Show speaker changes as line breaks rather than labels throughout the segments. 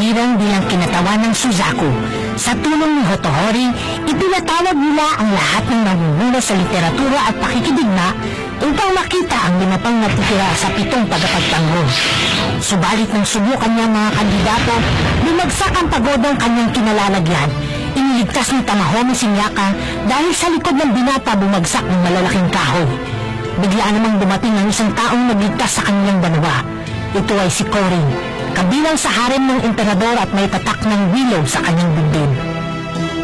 Iniirong bilang kinatawan ng Suzaku. Sa tulong ni Hotohori, ipinatawag nila ang lahat ng namumuno sa literatura at pakikidigma upang makita ang 5 pang natitira sa 7 tagapagtanggol. Subalit nang subukan niya mga kandidato, bumagsak ang pagodang kanyang kinalalagyan. Iniligtas ni Tamahome si Miyaka dahil sa likod ng binata bumagsak ng malalaking kahoy. Bigla namang dumating ang isang taong nagligtas sa kanilang dalawa. Ito ay si Korin, kabilang sa harem ng emperador at may tatak ng willow sa kanyang dibdib.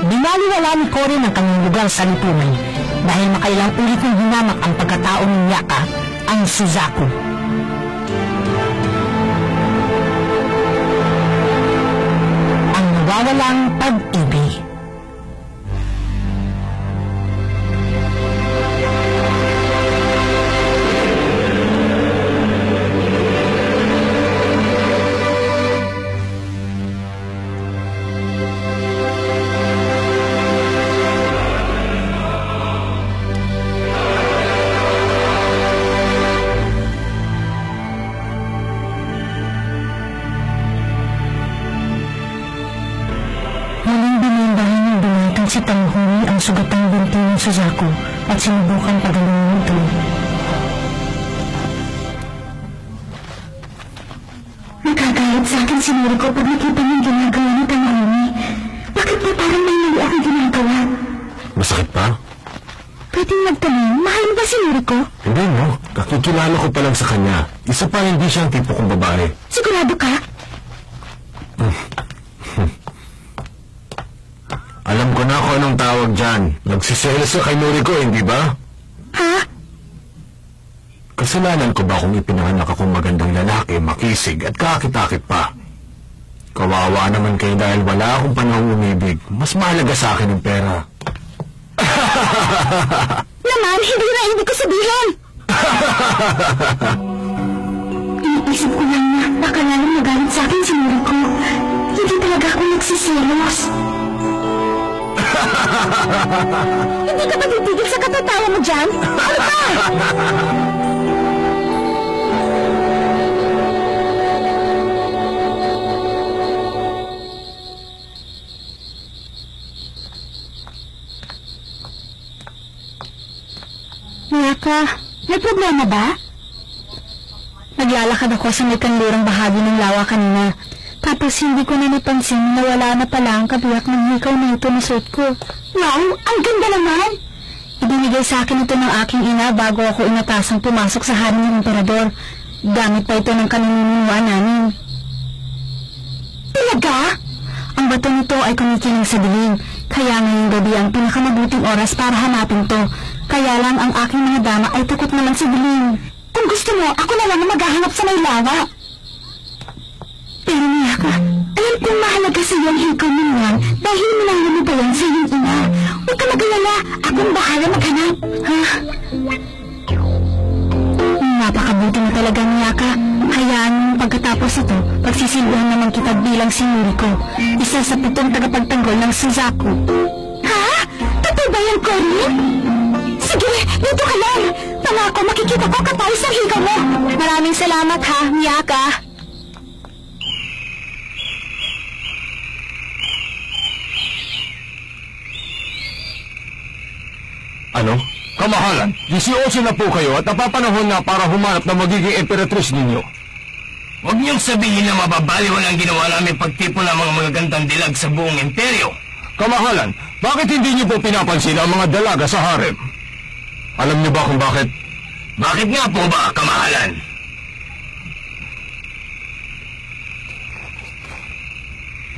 Binaliwala ni Korin ang kanyang lugar sa lipunan dahil makailang ulit ng hinamak ang pagkatao ni Miyaka, ang Suzaku. Ang nawawalang pag-ibig. Si Tamahome ang sugatang binti ng Suzaku at sinubukan pagalingin ito. Nagkagalit sa akin si Noriko pag nakita niyang ginagawa ni Tamahome. Bakit ba parang may mali akong ginagawa?
Masakit pa?
Pwedeng magtanong, mahal mo ba si Noriko?
Hindi mo. Kakikilala ko pa lang sa kanya. Isa pa hindi siya ang tipo kong babae.
Sigurado ka?
Alam ko na kung anong tawag dyan. Nagsiselos ka kay Noriko, hindi ba?
Ha?
Kasalanan ko ba kung ipinanganak akong magandang lalaki, makisig at kakit-akit pa? Kawawa naman kayo dahil wala akong panahong umibig. Mas mahalaga sa akin ang pera.
Naman, hindi na ibig ko sabihin! Iniisip ko lang na baka lalong magalit sa akin si Noriko. Hindi talaga ako nagsiselos. Hindi ka ba titigil sa katatawa mo dyan? Ano ba? Miyaka, may problema ba? Naglalakad ako sa may kanlurang bahagi ng lawa kanina. Tapos hindi ko na napansin na wala na pala ang kabiyak ng hikaw na ito na suot ko. Wow! Ang ganda naman! Ibinigay sa akin ito ng aking ina bago ako inatasang pumasok sa harem ng emperador. Gamit pa ito ng kanininuan namin. Talaga? Ang bato nito ay kumikiling sa dilim. Kaya ngayong gabi ang pinakamabuting oras para hanapin to. Kaya lang ang aking mga dama ay takot naman sa dilim. Kung gusto mo, ako na lang ang maghahanap sa may lawa. Pero Miyaka, alam kong mahalaga sa iyo ang hikaw mo yan dahil minahal mo ba yan sa iyong ina. Huwag ka mag-alala, akong bahala maghanap. Ha? Napakabuti mo talaga, Miyaka. Hayaan pagkatapos ito, pagsisilbihan naman kita bilang si Noriko, isa sa 7 tagapagtanggol ng Suzaku. Ha? Totoo ba yan, Korin? Sige, dito ka lang. Pangako, makikita ko katayos ang hikaw mo. Maraming salamat ha, Miyaka.
Ano? Kamahalan, 18 na po kayo at napapanahon na para humanap na magiging emperatris ninyo.
Huwag niyong sabihin na mababaliwala ang ginawa namin pagtipo ng mga magagandang dilag sa buong imperyo.
Kamahalan, bakit hindi niyo po pinapansin ang mga dalaga sa harem? Alam niyo ba kung bakit?
Bakit nga po ba, kamahalan?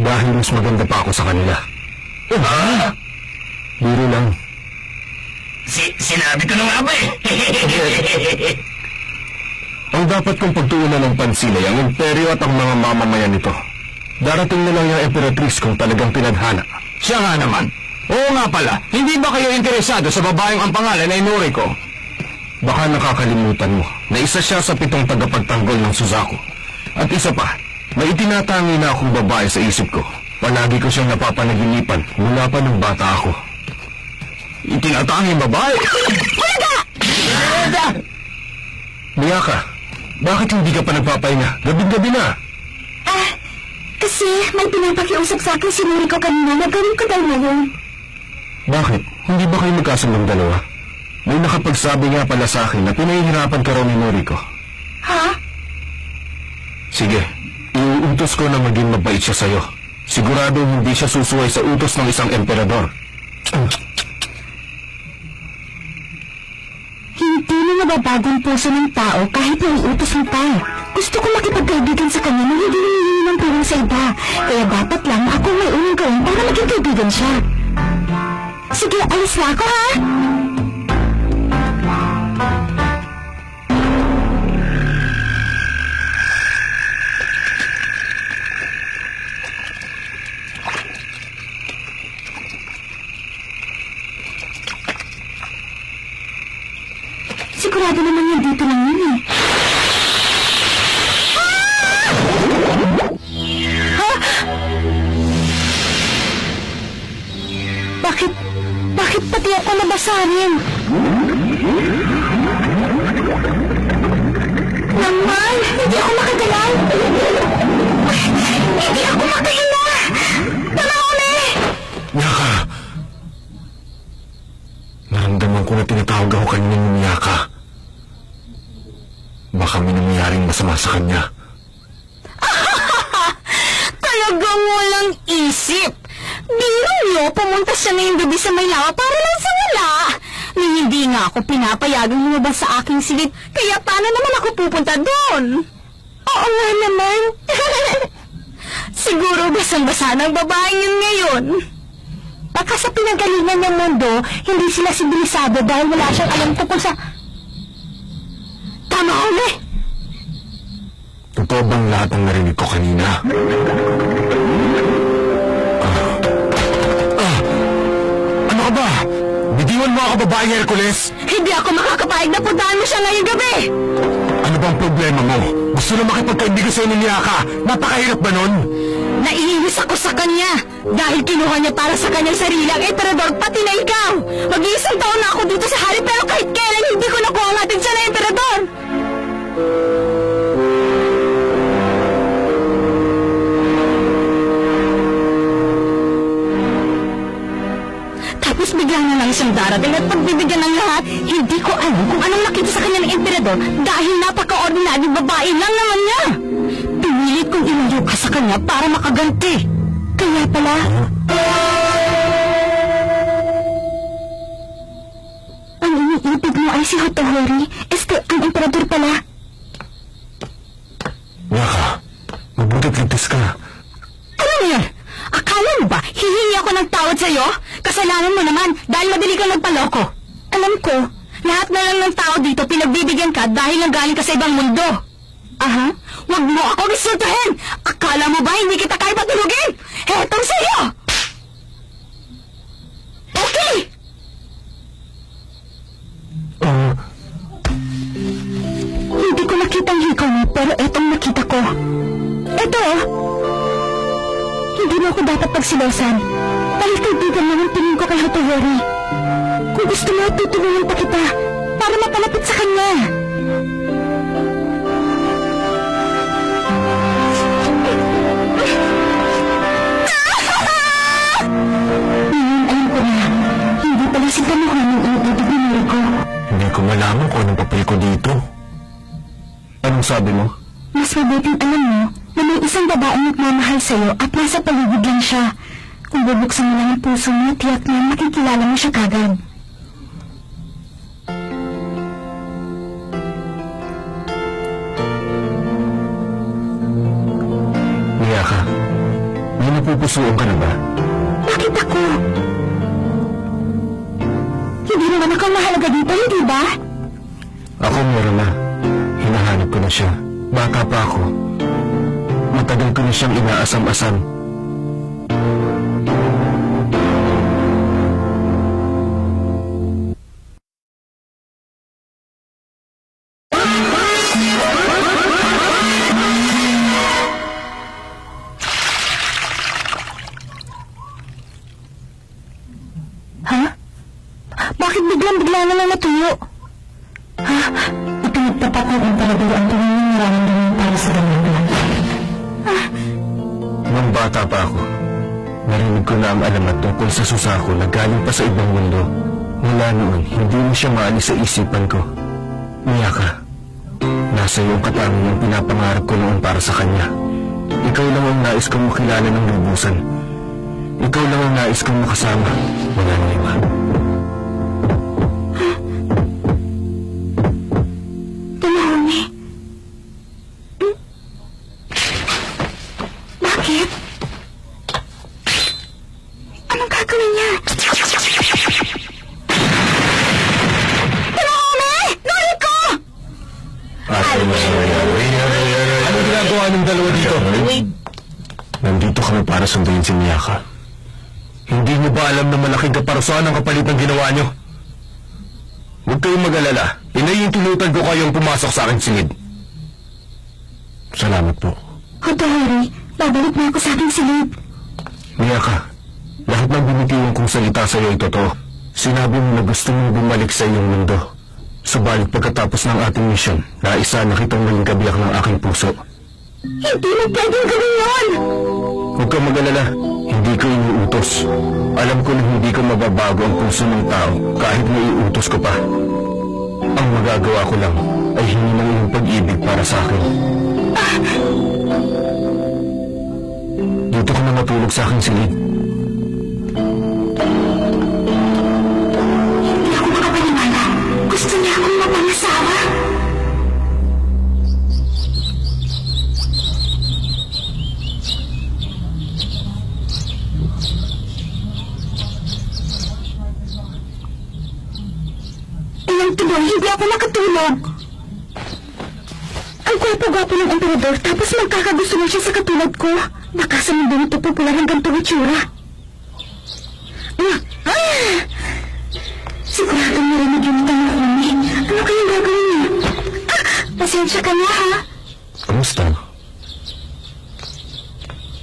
Dahil mas maganda pa ako sa kanila.
Ha?
Biro lang.
Sinabi ko na nga ba eh.
Ang dapat kong pagtuunan ng pansin ay ang imperyo at ang mga mamamayan nito. Darating na lang yung emperatris kung talagang pinadhana.
Siya nga naman.
Oo nga pala, hindi ba kayo interesado sa babaeng ang pangalan ay Noriko? Baka nakakalimutan mo na isa siya sa 7 tagapagtanggol ng Suzaku. At isa pa, may itinatangi na akong babae sa isip ko. Palagi ko siyang napapanaginipan mula pa nung bata ako. Itinatanging babae? Talaga! Miyaka, bakit hindi ka pa nagpapahinga? Gabing-gabi na.
Kasi Kasi may pinapakiusap sa akin si Noriko kanina na gawin ko daw ngayon.
Bakit? Hindi ba kayo magkasundang dalawa? May nakapagsabi nga pala sa akin na pinahihirapan ka raw ni Noriko.
Ha?
Sige, iuutos ko na maging mabait siya sa'yo. Sigurado hindi siya susuway sa utos ng isang emperador.
Hindi na nababago ang puso ng tao kahit na iutos ng tao. Gusto ko makipagkaibigan sa kanya nang hindi nangyayari ng tulong sa iba. Kaya dapat lang ako may unang gawin para maging kaibigan siya. Sige, alis na ako ha? Sigurado naman yan dito lang yun eh. Bakit pati ako nabasahin? Naman, hindi ako makagalaw. Hindi ako makahinga. Tanaw na eh.
Miyaka! Naramdaman ko na tinatawag ako kanina ni Miyaka. Baka may nangyayaring masama sa kanya.
Talagang walang isip. Biro niyo, pumunta siya ngayong gabi sa Maylawa para lang sa wala. Ni hindi nga ako pinapayagang lumabas sa aking silid, kaya paano naman ako pupunta doon? Oo nga naman. Siguro basang-basa ng babaeng yun ngayon. Baka sa pinagalingan ng mundo, hindi sila sibilisado dahil wala siyang alam tungkol sa... Tama ko eh!
Totoo bang lahat ang narinig ko kanina? Ano ka ba? Bitiwan mo ako, babaeng Hercules!
Hindi ako makakapayag na puntahan mo siya ngayong gabi!
Ano bang problema mo? Gusto na makipagkaibigan sa'yo ni Miyaka. Napakahirap ba nun?
Naiinis ako sa kanya dahil kinuha niya para sa kanyang sarili ang emperador pati na ikaw. Mag-iisang taon na ako dito sa hari pero kahit kailan hindi ko nakuha ang atin siya na emperador. Tapos bigla na lang siyang darating at pagbibigyan ng lahat, hindi ko alam kung anong nakita sa kanya ng emperador dahil napaka-ordinaryong babae lang naman niya. Pinilit kong ilayo ka sa kanya para makaganti. Kaya pala... Ang iniibig mo ay si Hotohori. Ang emperador pala.
Miyaka, mabutit ligtas ka.
Ano yan? Akala mo ba, hihingi ako ng tawad sa'yo? Kasalanan mo naman dahil madali kang nagpaloko. Alam ko, lahat na lang ng tao dito pinagbibigyan ka dahil nanggaling ka sa ibang mundo. Aha, wag mo ako insultahin! Akala mo ba hindi kita kaya patulugin? Hetong sa'yo! Okay! Hindi ko nakita ang hikaw mo, pero etong nakita ko. Eto oh! Hindi mo ako dapat pagsilosan. Dahil kaibigan lang ang tingin ko kay Hotohori. Kung gusto mo, tutulungan pa kita para mapalapit sa kanya. Ngayon, alam ko na. Hindi pala si Tamuhan ang iniibig ni Noriko.
Hindi ko malaman kung anong papel ko dito. Anong sabi mo?
Mas mabuting alam mo na may isang babaeng nagmamahal sa'yo at nasa paligid lang siya. Kung bubuksan mo lang ang puso mo, tiyak na makikilala mo siya kagad.
Miyaka, may napupusuan ka na ba?
Bakit ako? Hindi naman ako mahalaga dito, hindi ba?
Ako, Morama. Hinahanap ko na siya. Bata pa ako. Matagal ko na siyang inaasam-asam.
Ha? Bakit biglang-bigla na lang natuyo? Ha? Ipinagtapat ng emperador ang tingin ng nararamdaman para sa ganyan.
Nung bata pa ako, narinig ko na ang alamat tungkol sa Suzaku na galing pa sa ibang mundo. Mula noon, hindi mo siya maalis sa isipan ko. Miyaka, nasa iyong katangian ang pinapangarap ko noon para sa kanya. Ikaw lang ang nais kong makilala ng lubusan. Ikaw lang ang nais kong makasama. Wala nang iba.
Talahome. Bakit? Anong gagawin niya? Talahome! Noriko!
Ano ginagawa ng dalawa dito? Nandito kami para sunduin si Miyaka. Hindi niyo ba alam na malaking kaparusahan ang kapalit ng ginawa niyo? Huwag kayong mag-alala. Pinahihintulutan ko kayong pumasok sa aking silid. Salamat po.
Hotohori, babalik na ako sa aking silid.
Miyaka, lahat ng binitiwan kong salita sa iyo ay totoo. Sinabi mo na gusto mong bumalik sa iyong mundo. Subalit pagkatapos ng ating misyon, naisa na kitang naging kabiyak ng aking puso.
Hindi mo pwedeng gawin yun!
Huwag kang mag-alala. Hindi ko iniutos. Alam ko na hindi ko mababago ang puso ng tao kahit na iutos ko pa. Ang magagawa ko lang ay hingi ng iyong pag-ibig para sa akin. Dito ko na matulog sa aking silid.
Hindi ako makapaniwala. Gusto niya akong mapangasawa. Ilang tuloy, hindi ako nakatulog. Ang gwapo-gwapo ng emperador, tapos magkakagusto na siya sa katulad ko. Baka sa mundo nito popular ang ganitong itsura. Sigurado narinig yung Talahome. Ano kayang gagawin niya? Pasensya ka na, ha?
Kamusta?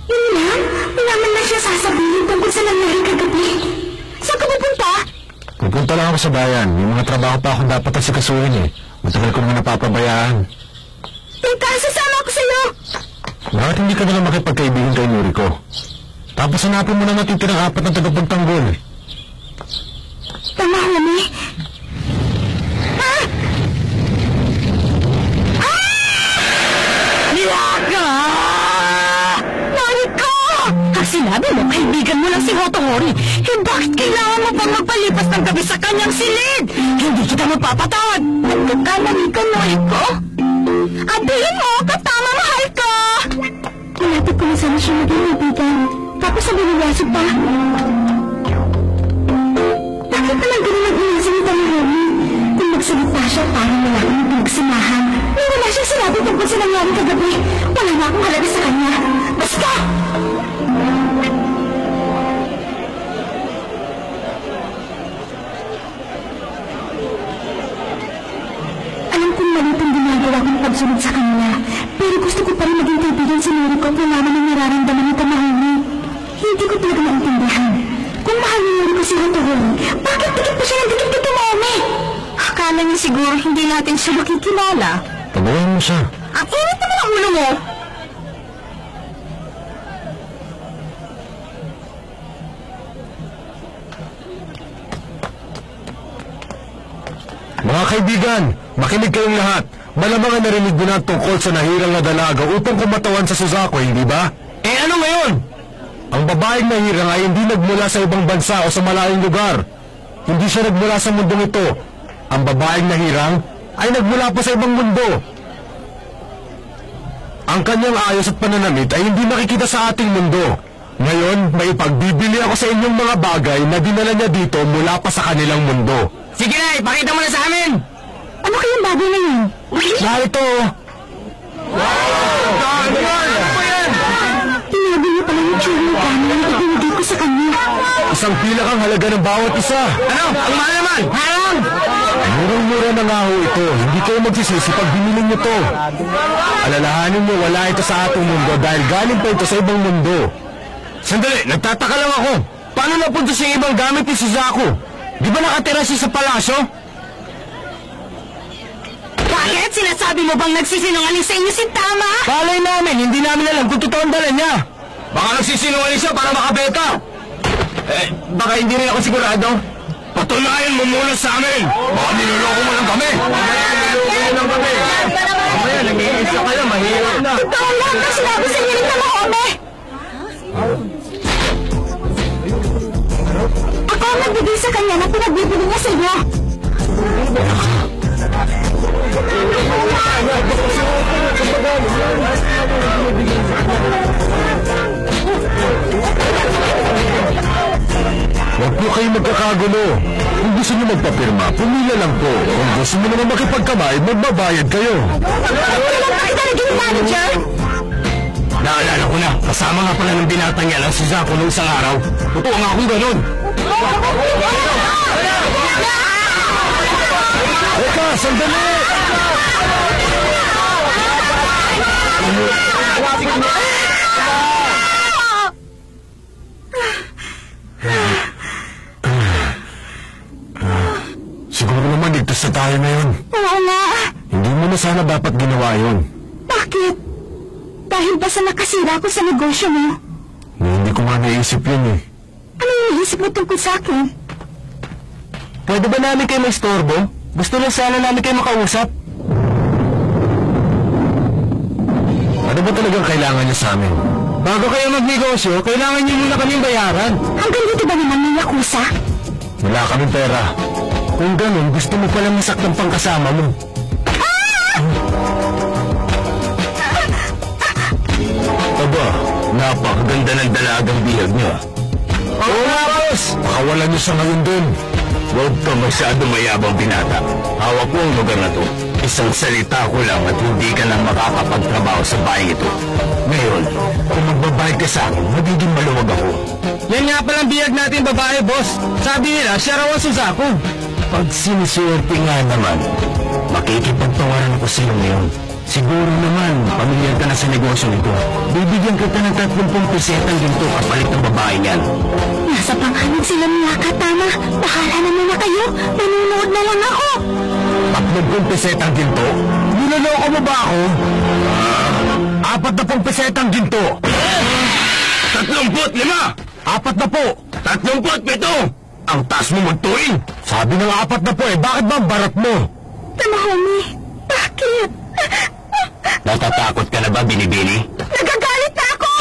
Yun lang, wala man lang siya sasabihin tungkol sa nangyari kagabi. Saan ka pupunta?
Pupunta lang ako sa bayan. May mga trabaho pa akong dapat asikasuhin eh. Matagal ko naman napapabayaan.
Teka, sasama ako sa'yo.
Bakit hindi ka nalang makipagkaibigan kay Noriko? Tapos hanapin mo na natitirang 4 na tagapagtanggol.
Talahome. Miyaka! Noriko! Ang sinabi mo, kaibigan mo lang si Hotohori. Bakit kailangan mo pang magpalipas ng gabi sa kanyang silid? Hindi kita mapapatawad. Ano ka, Noriko? Abihin mo, katama mahal ka! Malapit ko na sana siya maging ibigan. Tapos sabi ni Yasuk pa. Bakit naman ganun ang inasa ni Talahome? Kung magsalita siya, parang wala kang pinagsamahan. Nung wala siyang sinabi tungkol sa nangyari kagabi, wala na akong halaga sa kanya. Basta! Alam kong mali itong ginagawa kong pagsunod sa kanya, pero gusto ko pa rin maging kaibigan si Noriko kung malaman ang nararamdaman ni Talahome. Hindi ko talaga maintindihan. Kung mahal ni Noriko si Hotohori, bakit dikit pa siya ng dikit kay Talahome? Akala niya siguro hindi natin siya makikilala.
Tabayan mo siya.
Ang init naman ang ulo mo!
Mga kaibigan, makinig kayong lahat. Malamang ang narinig mo na tungkol sa nahirang na dalaga upang kumatawan sa Suzaku, hindi ba? Eh ano ngayon? Ang babaeng nahirang ay hindi nagmula sa ibang bansa o sa malayong lugar. Hindi siya nagmula sa mundong ito. Ang babaeng nahirang ay nagmula pa sa ibang mundo. Ang kanyang ayos at pananamit ay hindi makikita sa ating mundo. Ngayon, may ipagbibili ako sa inyong mga bagay na dinala niya dito mula pa sa kanilang mundo.
Sige na, ipakita mo na sa amin!
Ano kayang bagay na yun?
Narito!
Tinabi niya pala yung tsura ng camera na ibinigay ko sa kanya.
Isang pilak ang halaga ng bawat isa.
Ano? Ang mahal naman! Harang!
Murang-mura na nga ho ito. Hindi kayo magsisisi pag binili niyo to. Alalahanin niyo wala ito sa ating mundo dahil galing pa ito sa ibang mundo. Sandali, nagtataka lang ako. Paano napunta siya ibang gamit ni Suzaku? Di ba nakatira siya sa palasyo?
Bakit? Sinasabi mo bang nagsisinungaling sa inyo si Tama?
Palay namin, hindi namin alam kung totoo ang dala niya. Baka nagsisinungaling siya para makabenta! Baka hindi rin ako sigurado. Patunayan mo muna sa amin! Baka niloloko mo lang kami! Niloloko mo lang kami! Mamaya, nag-iisa kayo, mahirap na.
Ito ang lahat na sinabi sa inyo ng Mahome! Ako ang nagbigay sa kanya na pinagbibili niya sa inyo.
Huwag po kayo magkakagulo. Kung gusto niyo magpapirma, pumila lang po. Kung gusto mo naman makipagkamay, magbabayad kayo.
Kailan ba kita naging manager?
Naalala ko na, kasama nga pala ng binatang yan ang Suzaku noong isang araw. Totoo nga akong ganun. Teka, sandali! Siguro naman ligtas na tayo ngayon.
Oo nga.
Hindi mo na sana dapat ginawa yun.
Bakit? Dahil ba sa nakasira ko sa negosyo mo?
Hindi ko nga naisip yun eh.
Ano yung iisip mo tungkol sa akin?
Pwede ba namin kayo maistorbo? Gusto lang sana namin kayo makausap. Ano ba talagang kailangan niyo sa amin? Bago kayo magnegosyo, kailangan niyo muna kaming bayaran.
Hanggang dito ba naman may yakuza?
Wala kaming pera. Kung ganun, gusto mo palang masaktan pang kasama mo. Aba, napakaganda ng dalagang bihag niya. Oo nga, boss! Pakawalan niyo sa ngayon dun. Huwag ka masyado mayabang binata. Hawak ko ang lugar na to. Isang salita ko lang at hindi ka na makakapagtrabaho sa bahay ito. Ngayon, kung magbabayad ka sa akin, magiging maluwag ako. Yan nga palang bihag natin babae, boss. Sabi nila, siya raw ang Suzaku. Pag siniswerte nga naman, makikipagtawaran ako sa iyo ngayon. Siguro naman, pamilyar ka na sa negosyo nito. Bibigyan kita ng 30 pesetang ginto kapalit ng babae niyan.
Nasa pangalan sila Miyaka, tama. Bahala naman na kayo. Manunood na lang ako.
30 pesetang ginto? Niloloko mo ba ako? 40 pesetang ginto! 35! 37! Ang taas mo magtuin! Sabi ng 40 eh, bakit ba ang barat mo?
Tamahome, bakit?
Natatakot ka na ba, Binibini?
Nagagalit na ako!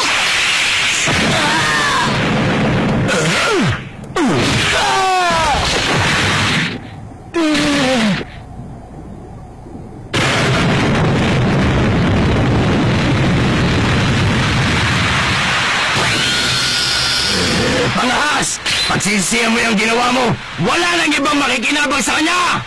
Pangahas! Pagsisisihan mo yung ginawa mo, wala nang ibang makikinabang sa kanya!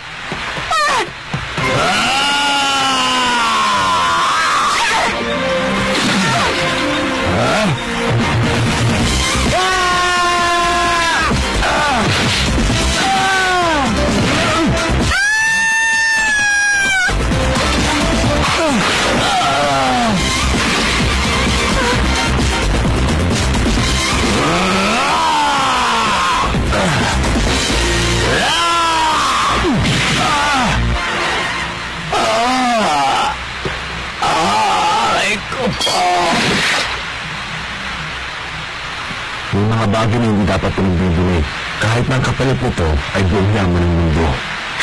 May mga bagay na hindi dapat pinagbibili. Kahit na ang kapalit nito ay buong yaman ng mundo.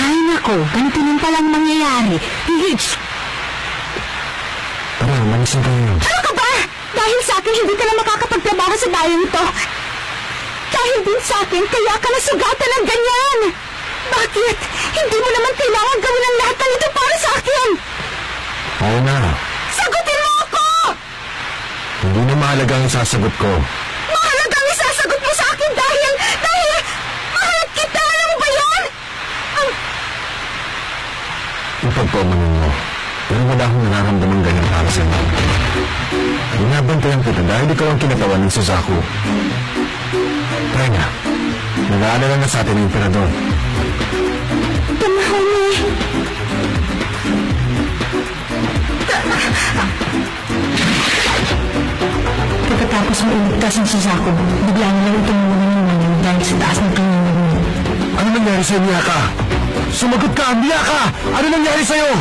Ay nako, ganito lang palang mangyayari. Hitch!
Tara, manisin tayo.
Ano ka ba? Dahil sa akin, hindi ka na makakapagtrabaho sa bayan ito. Dahil din sa akin, kaya ka nasugatan ng ganyan. Bakit? Hindi mo naman kailangan gawin ang lahat ng ito para sa akin.
Oo na.
Sagutin mo ako!
Hindi na mahalaga ang sasagot ko.
Mahalaga ang isasagot mo sa akin dahil mahal kita. Alam mo ba yun?
Ipagpamanin mo. Pero wala akong nararamdaman ganyan para sa inyo. Binabantayan kita dahil ikaw ang kinatawan ng Suzaku. Try na. Nag-aalala na sa atin ng emperador.
Tamahome. Pagkatapos mo iligtas ang Suzaku, bigla nilang itong mga dahil sa taas ng kanyang.
Ano nangyari sa'yo, Miyaka? Sumagot ka, Miyaka! Ano nangyari sa'yo?